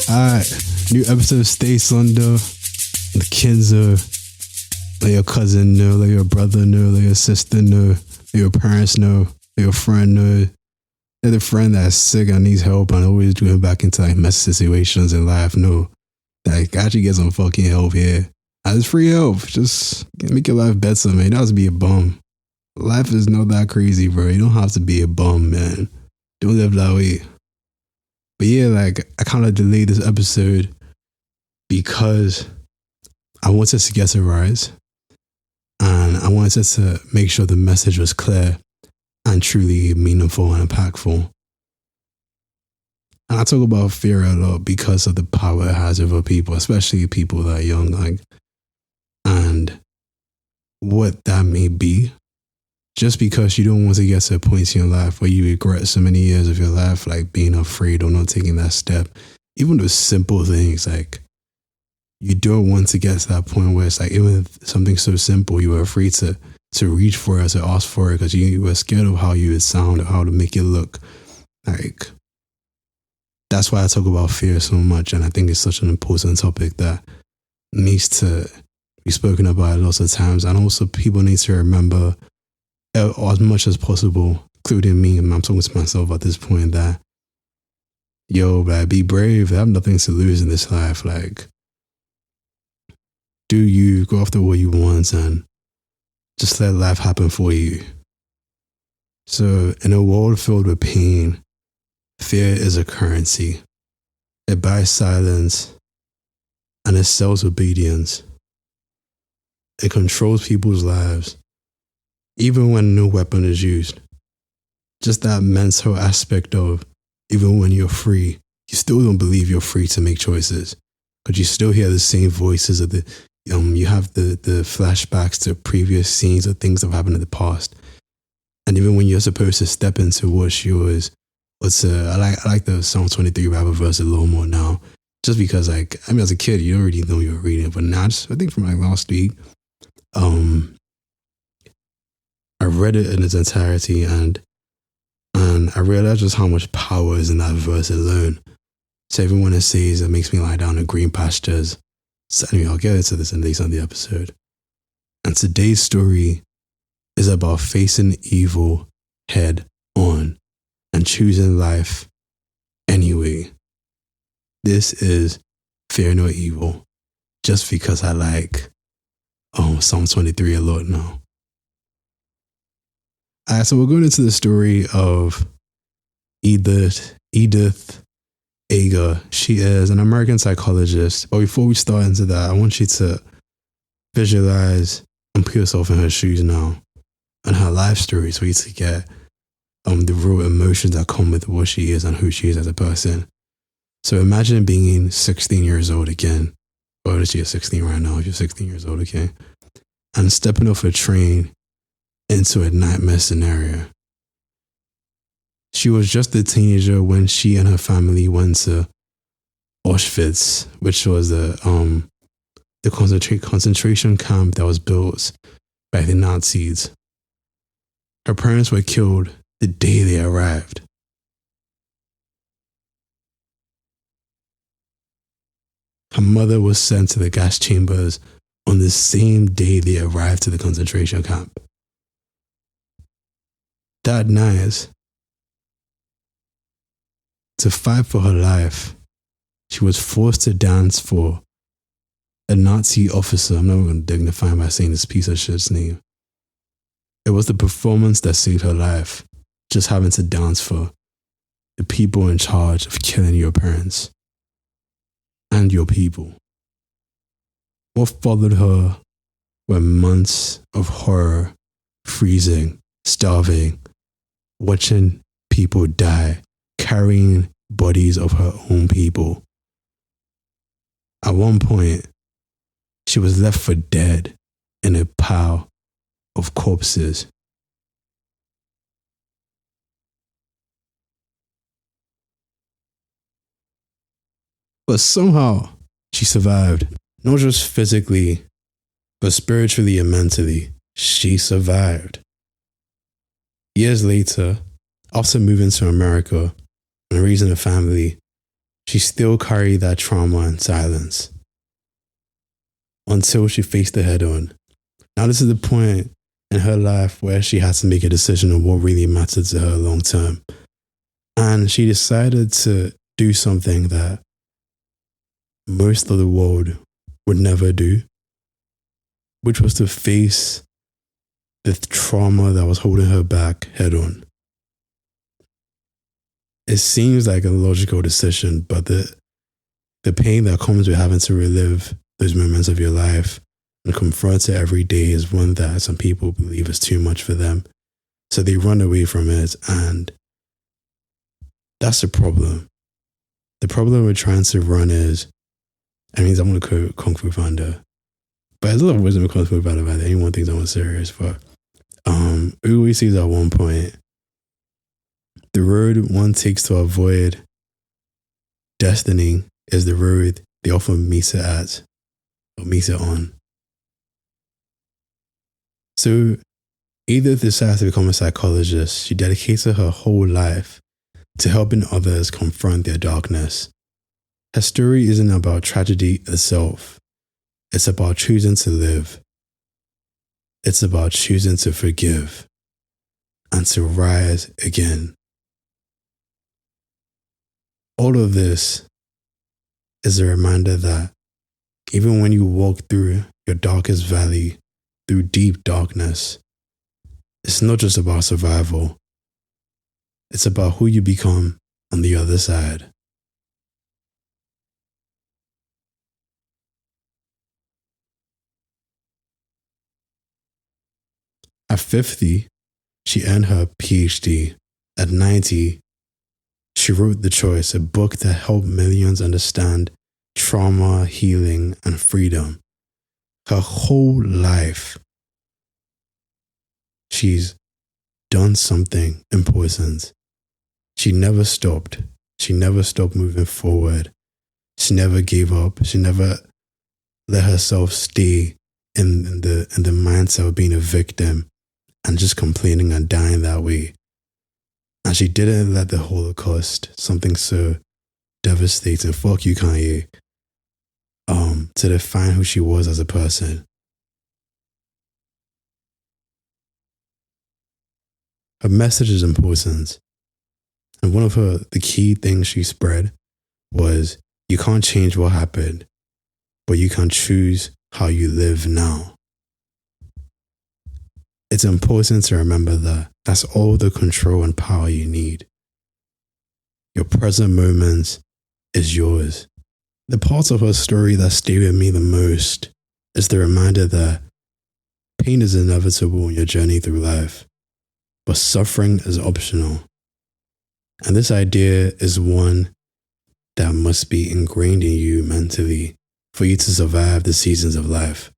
Alright, new episode of Stay Sonder. The kids are, let your cousin know, let your brother know, let your sister know, let your parents know, let your friend know. Let the friend that's sick and needs help and always going back into like messy situations in life know that actually get some fucking help here. And it's free help. Just make your life better, man. You don't have to be a bum. Life is not that crazy, bro. You don't have to be a bum, man. Don't live that way. But yeah, like I kind of delayed this episode because I wanted to get a rise and I wanted to make sure the message was clear and truly meaningful and impactful. And I talk about fear a lot because of the power it has over people, especially people that are young, like, and what that may be. Just because you don't want to get to a point in your life where you regret so many years of your life, like being afraid or not taking that step, even those simple things, like you don't want to get to that point where it's like, even something so simple, you were afraid to reach for it, to ask for it, because you were scared of how you would sound or how to make it look. Like, that's why I talk about fear so much. And I think it's such an important topic that needs to be spoken about lots of times. And also people need to remember as much as possible, including me, and I'm talking to myself at this point, that yo, like, be brave. I have nothing to lose in this life. Like, do you go after what you want and just let life happen for you. So in a world filled with pain, fear is a currency. It buys silence and it sells obedience. It controls people's lives, even when no weapon is used. Just that mental aspect of, even when you're free, you still don't believe you're free to make choices, because you still hear the same voices of you have the flashbacks to previous scenes of things that have happened in the past. And even when you're supposed to step into what's yours, I like the Psalm 23 Bible verse a little more now, just because, like, I mean, as a kid, you don't really know you're reading, but now I think from like last week, I read it in its entirety and I realized just how much power is in that verse alone. So even when it says it makes me lie down in green pastures. So anyway, I'll get into this in later on the episode. And today's story is about facing evil head on and choosing life anyway. This is Fear No Evil, just because I like Psalm 23 a lot now. Alright, so we're going into the story of Edith Eger. She is an American psychologist. But before we start into that, I want you to visualize and put yourself in her shoes now and her life story, so you to get the real emotions that come with what she is and who she is as a person. So imagine being 16 years old again. Well, she is 16 right now. You're 16 years old, okay? And stepping off a train into a nightmare scenario. She was just a teenager when she and her family went to Auschwitz, which was the concentration camp that was built by the Nazis. Her parents were killed the day they arrived. Her mother was sent to the gas chambers on the same day they arrived to the concentration camp. That night, to fight for her life, she was forced to dance for a Nazi officer. I'm not going to dignify him by saying this piece of shit's name. It was the performance that saved her life, just having to dance for the people in charge of killing your parents and your people. What followed her were months of horror, freezing, starving, watching people die, carrying bodies of her own people. At one point, she was left for dead in a pile of corpses. But somehow she survived, not just physically, but spiritually and mentally. She survived. Years later, after moving to America and raising a family, she still carried that trauma in silence until she faced it head on. Now, this is the point in her life where she had to make a decision on what really mattered to her long term. And she decided to do something that most of the world would never do, which was to face the trauma that was holding her back head on. It seems like a logical decision, but the pain that comes with having to relive those moments of your life and confront it every day is one that some people believe is too much for them. So they run away from it, and that's the problem. The problem with trying to run is, I'm going to quote Kung Fu Panda, but there's a lot of wisdom in Kung Fu Panda about it. Anyone thinks I'm serious, but Uwe says at one point, the road one takes to avoid destiny is the road they often meet it at or meet it on. So Edith decided to become a psychologist. She dedicated her whole life to helping others confront their darkness. Her story isn't about tragedy itself. It's about choosing to live. It's about choosing to forgive and to rise again. All of this is a reminder that even when you walk through your darkest valley, through deep darkness, it's not just about survival. It's about who you become on the other side. At 50, she earned her PhD. At 90, she wrote The Choice, a book that helped millions understand trauma, healing, and freedom. Her whole life, she's done something important. She never stopped. She never stopped moving forward. She never gave up. She never let herself stay in the mindset of being a victim and just complaining and dying that way. And she didn't let the Holocaust, something so devastating, fuck you, Kanye, to define who she was as a person. Her message is important. And one of the key things she spread was, you can't change what happened, but you can choose how you live now. It's important to remember that that's all the control and power you need. Your present moment is yours. The parts of her story that stay with me the most is the reminder that pain is inevitable in your journey through life, but suffering is optional. And this idea is one that must be ingrained in you mentally for you to survive the seasons of life.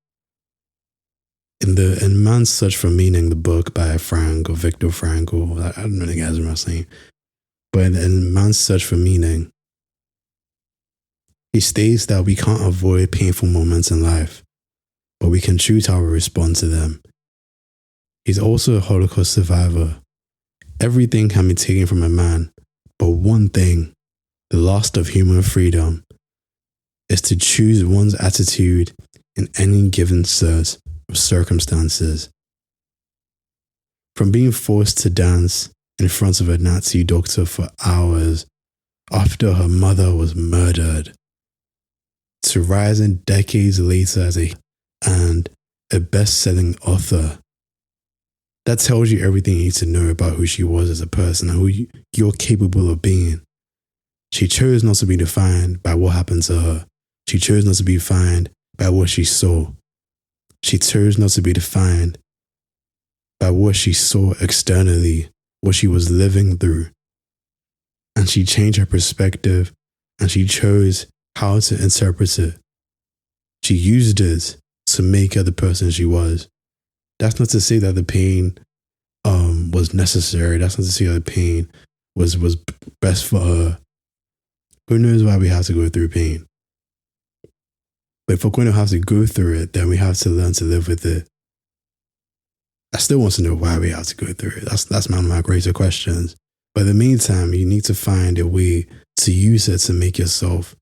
In Man's Search for Meaning, the book by Viktor Frankl, I don't know the guy's name, but in Man's Search for Meaning, he states that we can't avoid painful moments in life, but we can choose how we respond to them. He's also a Holocaust survivor. Everything can be taken from a man, but one thing, the loss of human freedom, is to choose one's attitude in any given set of circumstances. From being forced to dance in front of a Nazi doctor for hours after her mother was murdered, to rising decades later as a best-selling author. That tells you everything you need to know about who she was as a person and who you're capable of being. She chose not to be defined by what happened to her. She chose not to be defined by what she saw. She chose not to be defined by what she saw externally, what she was living through. And she changed her perspective and she chose how to interpret it. She used it to make her the person she was. That's not to say that the pain was necessary. That's not to say that the pain was best for her. Who knows why we have to go through pain? But if we're going to have to go through it, then we have to learn to live with it. I still want to know why we have to go through it. That's one of my greater questions. But in the meantime, you need to find a way to use it to make yourself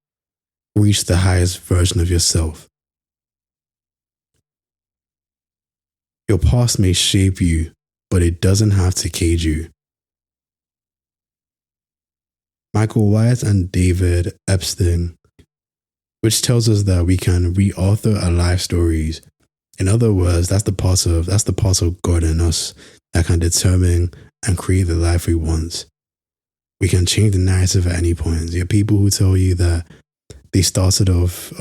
reach the highest version of yourself. Your past may shape you, but it doesn't have to cage you. Michael Wyatt and David Epstein, which tells us that we can reauthor our life stories. In other words, that's the part of God in us that can determine and create the life we want. We can change the narrative at any point. There are people who tell you that they started off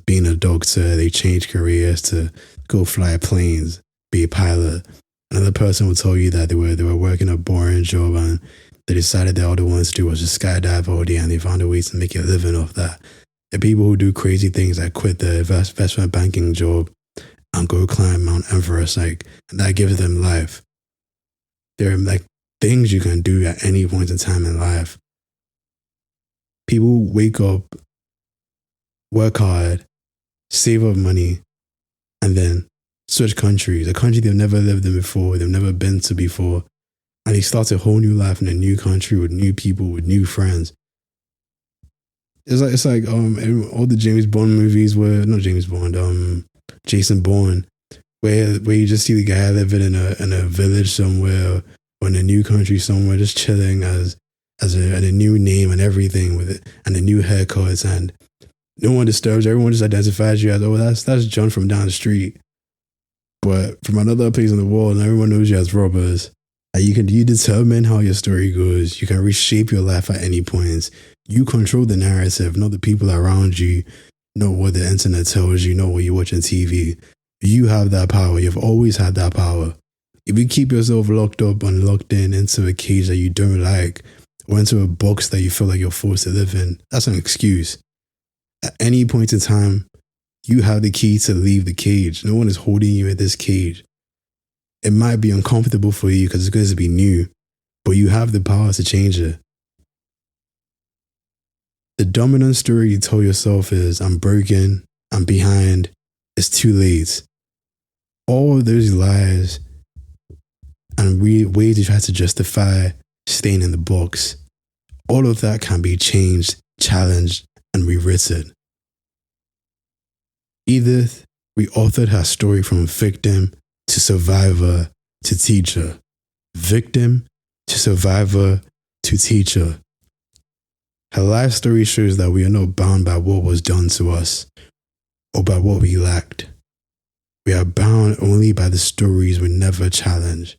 being a doctor, they changed careers to go fly planes, be a pilot. Another person will tell you that they were working a boring job and they decided that all they wanted to do was just skydive all day and they found a way to make a living off that. The people who do crazy things like quit the investment banking job and go climb Mount Everest, and that gives them life. There are things you can do at any point in time in life. People wake up, work hard, save up money, and then switch countries, a country they've never lived in before, they've never been to before, and they start a whole new life in a new country with new people, with new friends. It's like all the James Bond movies were not James Bond, Jason Bourne, where you just see the guy living in a village somewhere or in a new country somewhere, just chilling as a new name and everything with it, and a new haircuts, and no one disturbs. Everyone just identifies you as, oh, that's John from down the street, but from another place in the world, and everyone knows you as robbers. You determine how your story goes. You can reshape your life at any point. You control the narrative, not the people around you, not what the internet tells you, not what you watch on TV. You have that power. You've always had that power. If you keep yourself locked up and locked into a cage that you don't like, or into a box that you feel like you're forced to live in, that's an excuse. At any point in time, you have the key to leave the cage. No one is holding you in this cage. It might be uncomfortable for you because it's going to be new, but you have the power to change it. The dominant story you tell yourself is, I'm broken, I'm behind, it's too late. All of those lies and ways you try to justify staying in the box, all of that can be changed, challenged, and rewritten. Edith reauthored her story from victim to survivor to teacher. Victim to survivor to teacher. Her life story shows that we are not bound by what was done to us or by what we lacked. We are bound only by the stories we never challenge.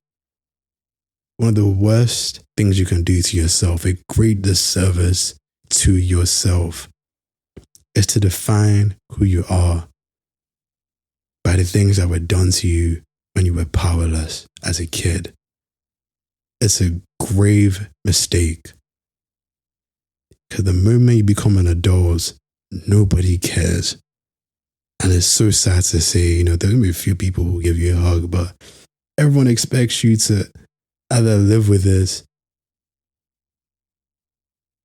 One of the worst things you can do to yourself, a great disservice to yourself, is to define who you are by the things that were done to you when you were powerless as a kid. It's a grave mistake. Because the moment you become an adult, nobody cares. And it's so sad to say, there's going to be a few people who give you a hug, but everyone expects you to either live with this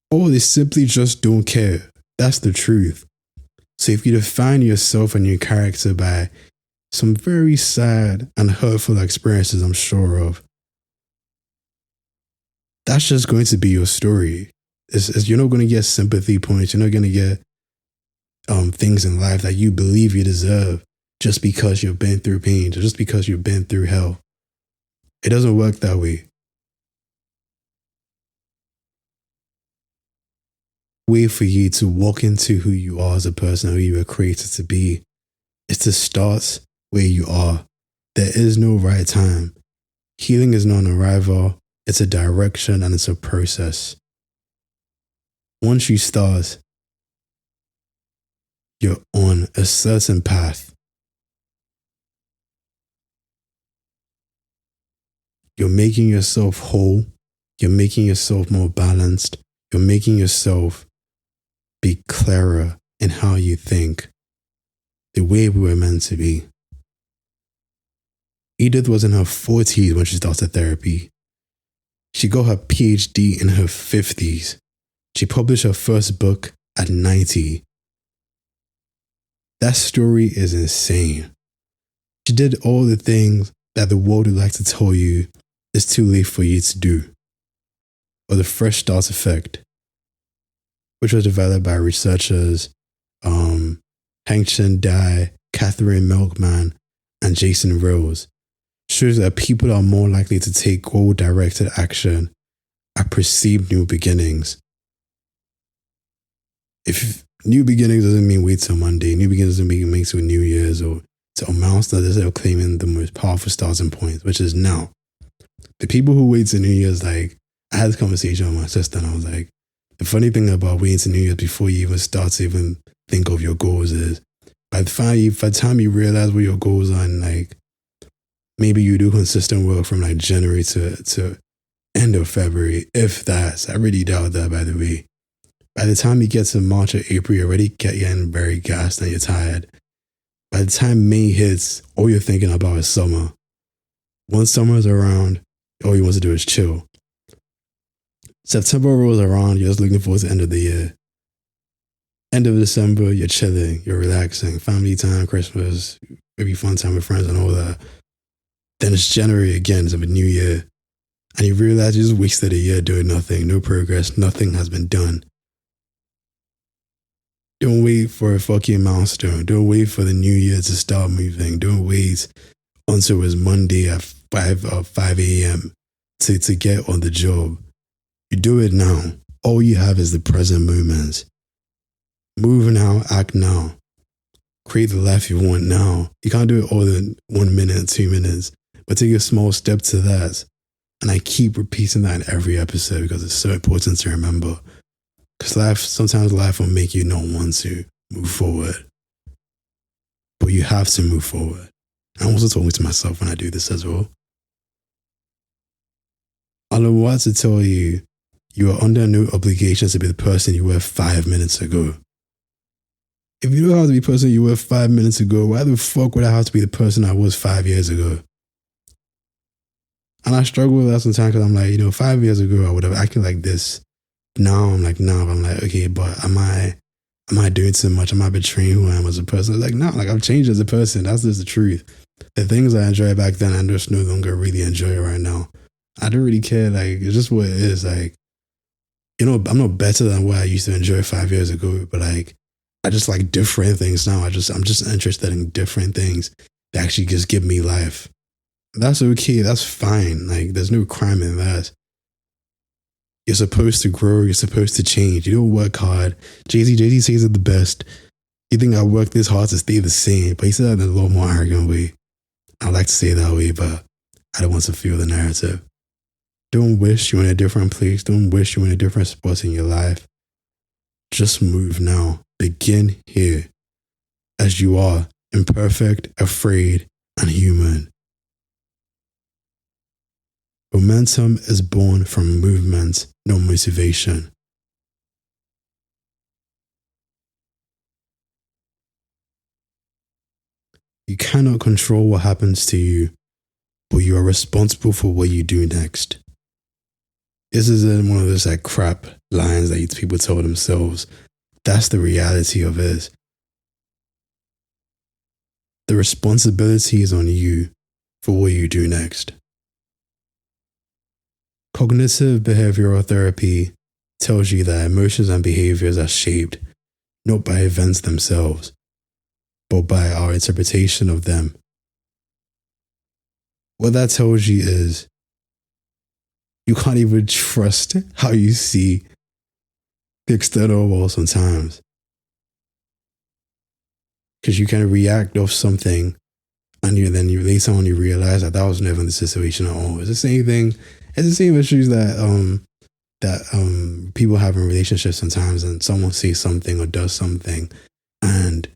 or they simply just don't care. That's the truth. So if you define yourself and your character by some very sad and hurtful experiences, I'm sure of, that's just going to be your story. You're not going to get sympathy points. You're not going to get things in life that you believe you deserve just because you've been through pain, or just because you've been through hell. It doesn't work that way. Way for you to walk into who you are as a person, who you were created to be, is to start where you are. There is no right time. Healing is not an arrival. It's a direction and it's a process. Once you start, you're on a certain path. You're making yourself whole. You're making yourself more balanced. You're making yourself be clearer in how you think. the way we were meant to be. Edith was in her 40s when she started therapy. She got her PhD in her 50s. She published her first book at 90. That story is insane. She did all the things that the world would like to tell you it's too late for you to do. Or the fresh start effect, which was developed by researchers Hengchen Dai, Catherine Milkman, and Jason Rose, shows that people are more likely to take goal-directed action at perceived new beginnings. If new beginnings doesn't mean wait till Monday, new beginnings doesn't mean wait till New Year's or to a milestone, instead of claiming the most powerful starting point, which is now. The people who wait till New Year's, like, I had this conversation with my sister and I was like, the funny thing about waiting to New Year's before you even start to even think of your goals is by the time you realize what your goals are, and like maybe you do consistent work from like January to end of February, if that's, I really doubt that, by the way. By the time you get to March or April, you're already getting very gassed and you're tired. By the time May hits, all you're thinking about is summer. Once summer is around, all you want to do is chill. September rolls around, you're just looking forward to the end of the year. End of December, you're chilling, you're relaxing, family time, Christmas, maybe fun time with friends and all that. Then it's January again, it's a new year. And you realize you just wasted a year doing nothing, no progress, nothing has been done. Don't wait for a fucking milestone. Don't wait for the new year to start moving. Don't wait until it's Monday at 5 a.m. to get on the job. You do it now. All you have is the present moments. Move now, act now. Create the life you want now. You can't do it all in 1 minute, 2 minutes, but take a small step to that. And I keep repeating that in every episode because it's so important to remember. Because sometimes life will make you not want to move forward. But you have to move forward. I'm also talking to myself when I do this as well. I'm about to tell you, you are under no obligation to be the person you were 5 minutes ago. If you don't have to be the person you were 5 minutes ago, why the fuck would I have to be the person I was 5 years ago? And I struggle with that sometimes because I'm like, 5 years ago I would have acted like this. Now I'm like, okay, but am I doing too much? Am I betraying who I am as a person? Like, no, I've changed as a person. That's just the truth. The things I enjoyed back then, I just no longer really enjoy right now. I don't really care. Like, it's just what it is. Like, I'm not better than what I used to enjoy 5 years ago, but like, I just like different things now. I'm just interested in different things that actually just give me life. That's okay. That's fine. Like, there's no crime in that. You're supposed to grow. You're supposed to change. You don't work hard. Jay-Z says it the best. You think I work this hard to stay the same, but he said that in a lot more arrogant way. I like to say it that way, but I don't want to feel the narrative. Don't wish you're in a different place. Don't wish you're in a different spot in your life. Just move now. Begin here. As you are, imperfect, afraid, and human. Momentum is born from movement, not motivation. You cannot control what happens to you, but you are responsible for what you do next. This isn't one of those like crap lines that people tell themselves. That's the reality of it. The responsibility is on you for what you do next. Cognitive behavioral therapy tells you that emotions and behaviors are shaped not by events themselves, but by our interpretation of them. What that tells you is you can't even trust how you see the external world sometimes. Because you can react off something and then you later on you realize that was never the situation at all. It's the same thing. It's the same issues that people have in relationships sometimes, and someone says something or does something, and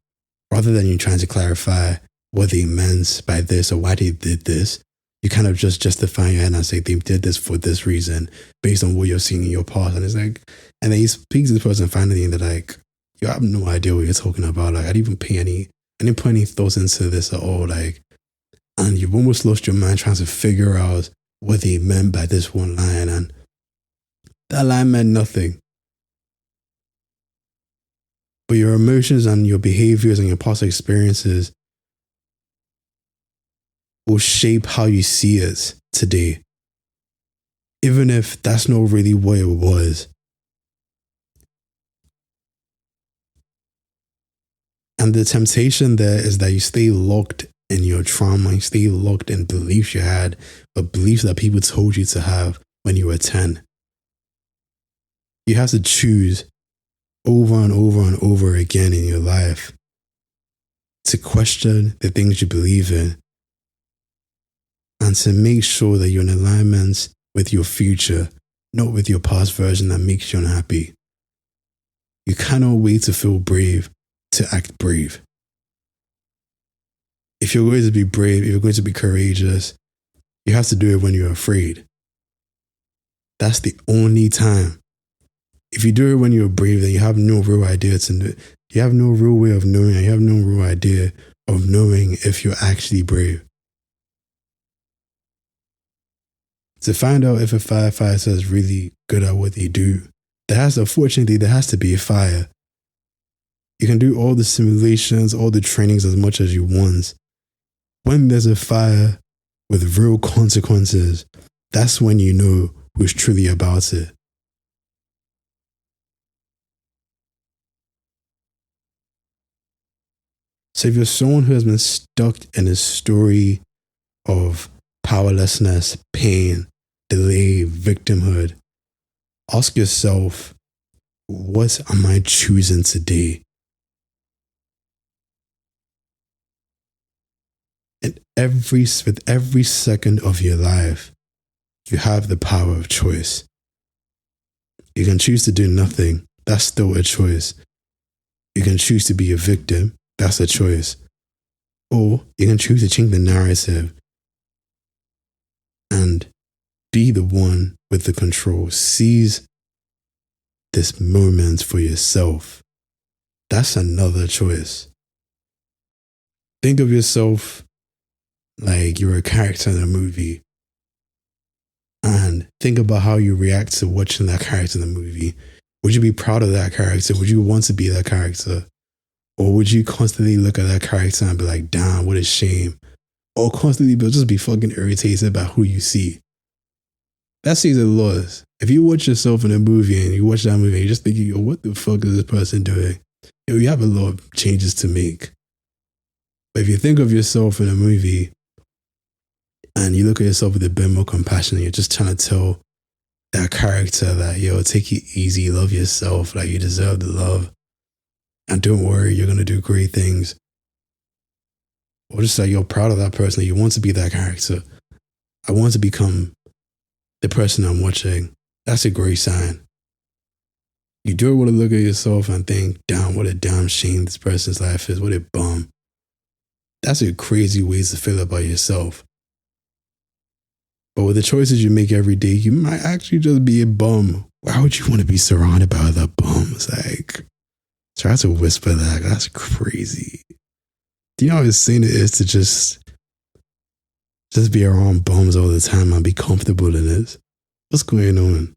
rather than you trying to clarify what they meant by this or why they did this, you kind of just justify your head and say they did this for this reason based on what you're seeing in your past. And it's like, and then you speak to this person finally and they're like, you have no idea what you're talking about. Like, I didn't even pay any any pointing thoughts into this at all, like, and you've almost lost your mind trying to figure out what they meant by this one line, and that line meant nothing. But your emotions and your behaviors and your past experiences will shape how you see it today, even if that's not really what it was. And the temptation there is that you stay locked in your trauma, you stay locked in beliefs you had, but beliefs that people told you to have when you were 10. You have to choose over and over and over again in your life to question the things you believe in and to make sure that you're in alignment with your future, not with your past version that makes you unhappy. You cannot wait to feel brave to act brave. If you're going to be brave, if you're going to be courageous, you have to do it when you're afraid. That's the only time. If you do it when you're brave, then you have no real idea to know. You have no real way of knowing, and you have no real idea of knowing if you're actually brave. To find out if a firefighter is really good at what they do, unfortunately, there has to be a fire. You can do all the simulations, all the trainings as much as you want. When there's a fire with real consequences, that's when you know who's truly about it. So if you're someone who has been stuck in a story of powerlessness, pain, delay, victimhood, ask yourself, what am I choosing today? And with every second of your life, you have the power of choice. You can choose to do nothing. That's still a choice. You can choose to be a victim. That's a choice. Or you can choose to change the narrative and be the one with the control. Seize this moment for yourself. That's another choice. Think of yourself like you're a character in a movie. And think about how you react to watching that character in the movie. Would you be proud of that character? Would you want to be that character? Or would you constantly look at that character and be like, damn, what a shame? Or constantly just be fucking irritated about who you see? That says a lot. If you watch yourself in a movie and you watch that movie and you're just thinking, yo, what the fuck is this person doing? Yo, you have a lot of changes to make. But if you think of yourself in a movie and you look at yourself with a bit more compassion and you're just trying to tell that character that, yo, take it easy, love yourself, like you deserve the love. And don't worry, you're going to do great things. Or just like you're proud of that person, you want to be that character. I want to become the person I'm watching. That's a great sign. You don't want to look at yourself and think, damn, what a damn shame this person's life is. What a bum. That's a crazy way to feel about yourself. But with the choices you make every day, you might actually just be a bum. Why would you want to be surrounded by other bums? Like, try to whisper that. That's crazy. Do you know how insane it is to just be around bums all the time and be comfortable in it? What's going on?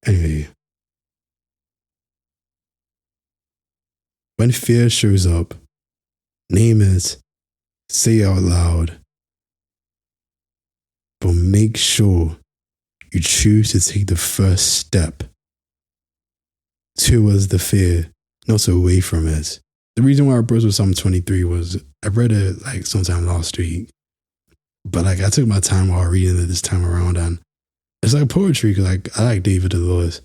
Anyway. When fear shows up, name it, say it out loud, but make sure you choose to take the first step towards the fear, not away from it. The reason why I brought with Psalm 23 was I read it like sometime last week, but like I took my time while reading it this time around, and it's like poetry because like I like David a lot,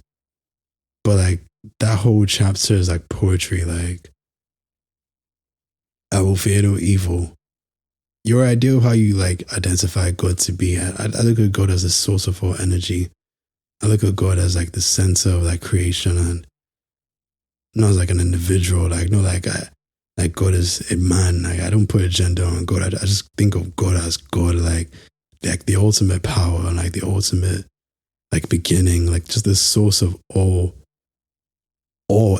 but like that whole chapter is like poetry. Like, I will fear no evil. Your idea of how you like identify God to be, I look at God as a source of all energy. I look at God as like the center of like creation, and not as like an individual. Like no, like God is a man. Like I don't put a gender on God. I just think of God as God, like the ultimate power and like the ultimate like beginning, like just the source of all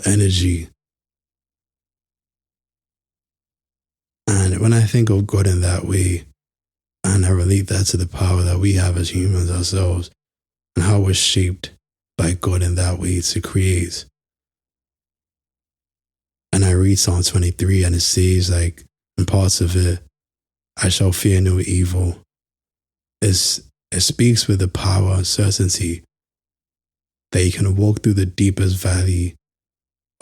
energy. And when I think of God in that way, and I relate that to the power that we have as humans ourselves, and how we're shaped by God in that way to create. And I read Psalm 23 and it says, like, in parts of it, I shall fear no evil. It speaks with the power and certainty that you can walk through the deepest valley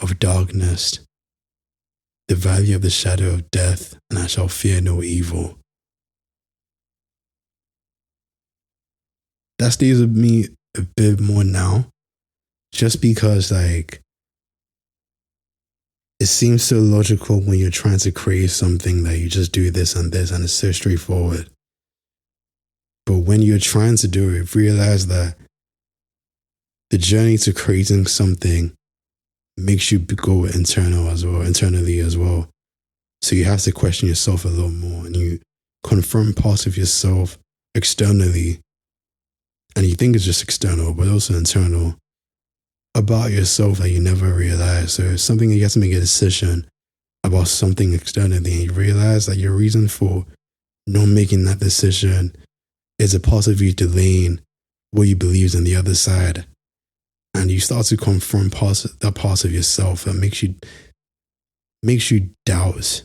of darkness, the valley of the shadow of death, and I shall fear no evil. That stays with me a bit more now, just because, like, it seems so logical when you're trying to create something that you just do this, and it's so straightforward. But when you're trying to do it, realize that the journey to creating something makes you go internally as well. So you have to question yourself a little more, and you confront parts of yourself externally, and you think it's just external, but also internal, about yourself that you never realized. So it's something that you have to make a decision about something externally, and you realize that your reason for not making that decision is a part of you delaying what you believe is on the other side. And you start to confront that part of yourself that makes you doubt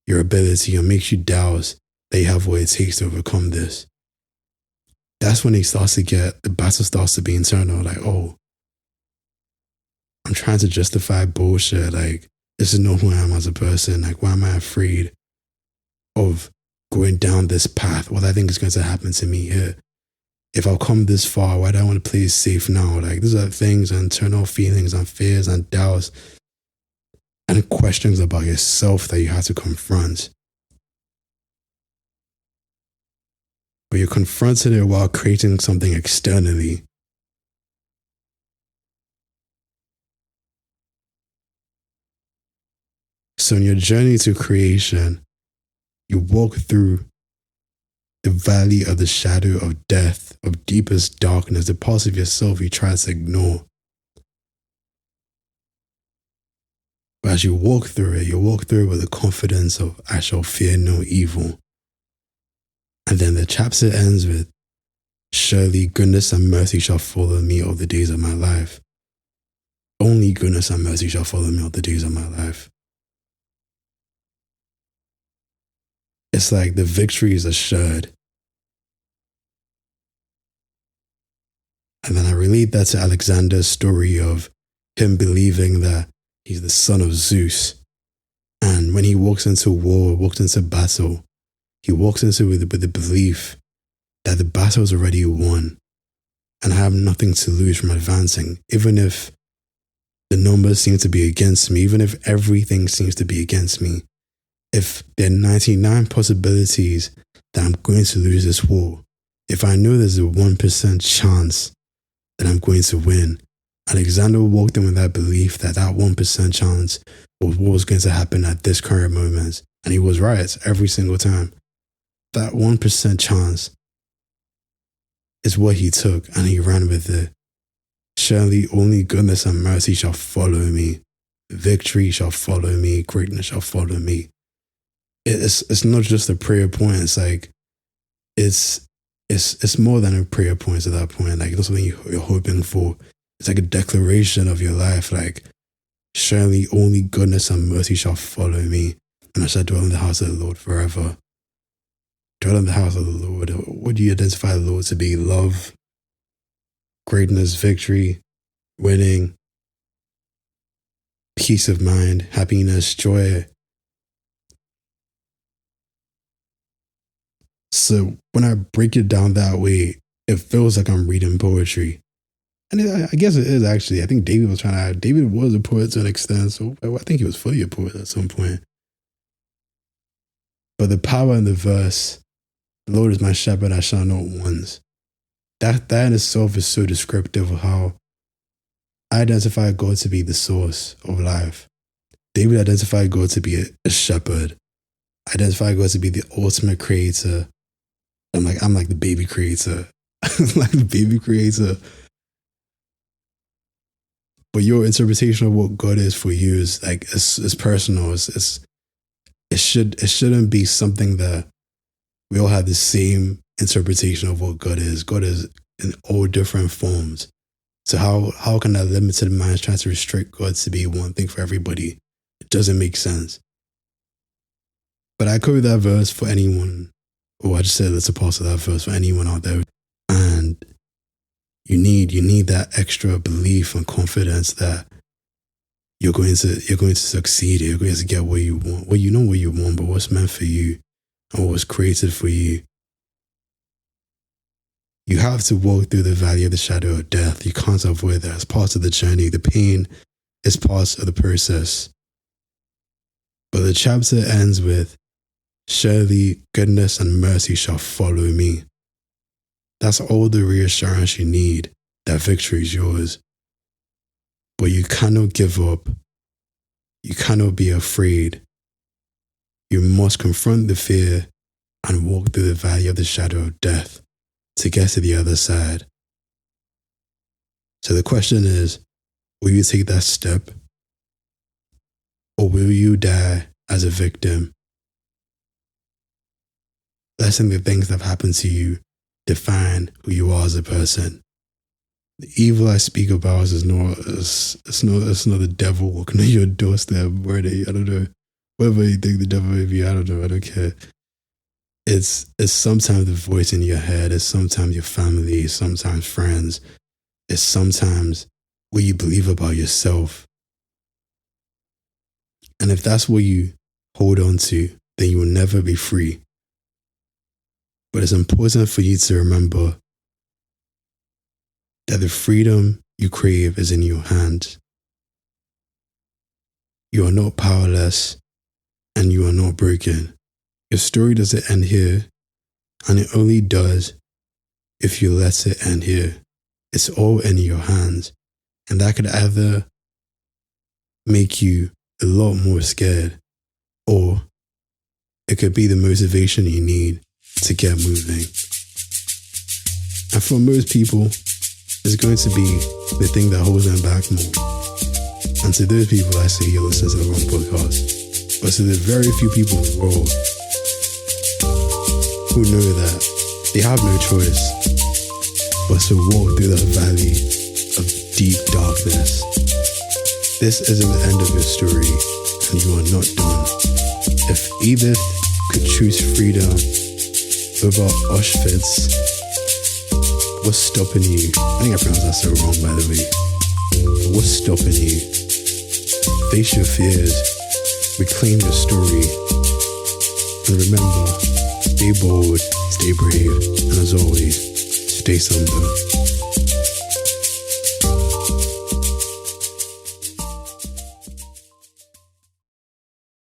your ability, or makes you doubt that you have what it takes to overcome this. That's when the battle starts to be internal. Like, oh, I'm trying to justify bullshit. Like, this is not who I am as a person. Like, why am I afraid of going down this path? What I think is going to happen to me here? If I've come this far, why do I want to play it safe now? Like, these are things, internal feelings and fears and doubts and questions about yourself that you have to confront. But you're confronting it while creating something externally. So in your journey to creation, you walk through the valley of the shadow of death, of deepest darkness, the parts of yourself you try to ignore. But as you walk through it with the confidence of, I shall fear no evil. And then the chapter ends with, surely goodness and mercy shall follow me all the days of my life. Only goodness and mercy shall follow me all the days of my life. It's like the victory is assured. And then I relate that to Alexander's story of him believing that he's the son of Zeus. And when he walks into war, walks into battle, he walks into it with the belief that the battle is already won and I have nothing to lose from advancing, even if the numbers seem to be against me, even if everything seems to be against me. If there are 99 possibilities that I'm going to lose this war, if I know there's a 1% chance that I'm going to win, Alexander walked in with that belief that 1% chance was what was going to happen at this current moment. And he was right every single time. That 1% chance is what he took, and he ran with it. Surely only goodness and mercy shall follow me. Victory shall follow me. Greatness shall follow me. It's not just a prayer point. It's like, it's more than a prayer point at that point. Like, it's something you're hoping for. It's like a declaration of your life. Like, surely only goodness and mercy shall follow me, and I shall dwell in the house of the Lord forever. Dwell in the house of the Lord. What do you identify the Lord to be? Love, greatness, victory, winning, peace of mind, happiness, joy. So when I break it down that way, it feels like I'm reading poetry. And I guess it is actually. I think David was a poet to an extent, so I think he was fully a poet at some point. But the power in the verse, the Lord is my shepherd, I shall not want. That in itself is so descriptive of how I identify God to be the source of life. David identified God to be a shepherd. I identify God to be the ultimate creator. I'm like the baby creator. Like the baby creator. But your interpretation of what God is for you is like, it's personal. It's shouldn't be something that we all have the same interpretation of what God is. God is in all different forms. So how can that limited mind try to restrict God to be one thing for everybody? It doesn't make sense. But I quote that verse for anyone, or I just said let's pause that verse for anyone out there. And you need that extra belief and confidence that you're going to succeed. You're going to get what you want. Well, you know what you want, but what's meant for you and what was created for you. You have to walk through the valley of the shadow of death. You can't avoid that. It's part of the journey. The pain is part of the process. But the chapter ends with, surely goodness and mercy shall follow me. That's all the reassurance you need that victory is yours. But you cannot give up. You cannot be afraid. You must confront the fear and walk through the valley of the shadow of death to get to the other side. So the question is, will you take that step? Or will you die as a victim? Letting the things that have happened to you define who you are as a person. The evil I speak about is not the devil walking on your doorstep. I don't know. Whatever you think the devil may be, I don't know. I don't care. It's sometimes the voice in your head. It's sometimes your family. It's sometimes friends. It's sometimes what you believe about yourself. And if that's what you hold on to, then you will never be free. But it's important for you to remember that the freedom you crave is in your hands. You are not powerless and you are not broken. Your story doesn't end here, and it only does if you let it end here. It's all in your hands, and that could either make you a lot more scared, or it could be the motivation you need to get moving. And for most people, it's going to be the thing that holds them back more. And to those people, I say you're listening to the wrong podcast. But to the very few people in the world who know that they have no choice but to walk through that valley of deep darkness. This isn't the end of your story, and you are not done. If Edith could choose freedom over Auschwitz, what's stopping you? I think I pronounced that so wrong, by the way. But what's stopping you? Face your fears, reclaim your story, and remember, stay bold, stay brave, and as always, stay Sonder.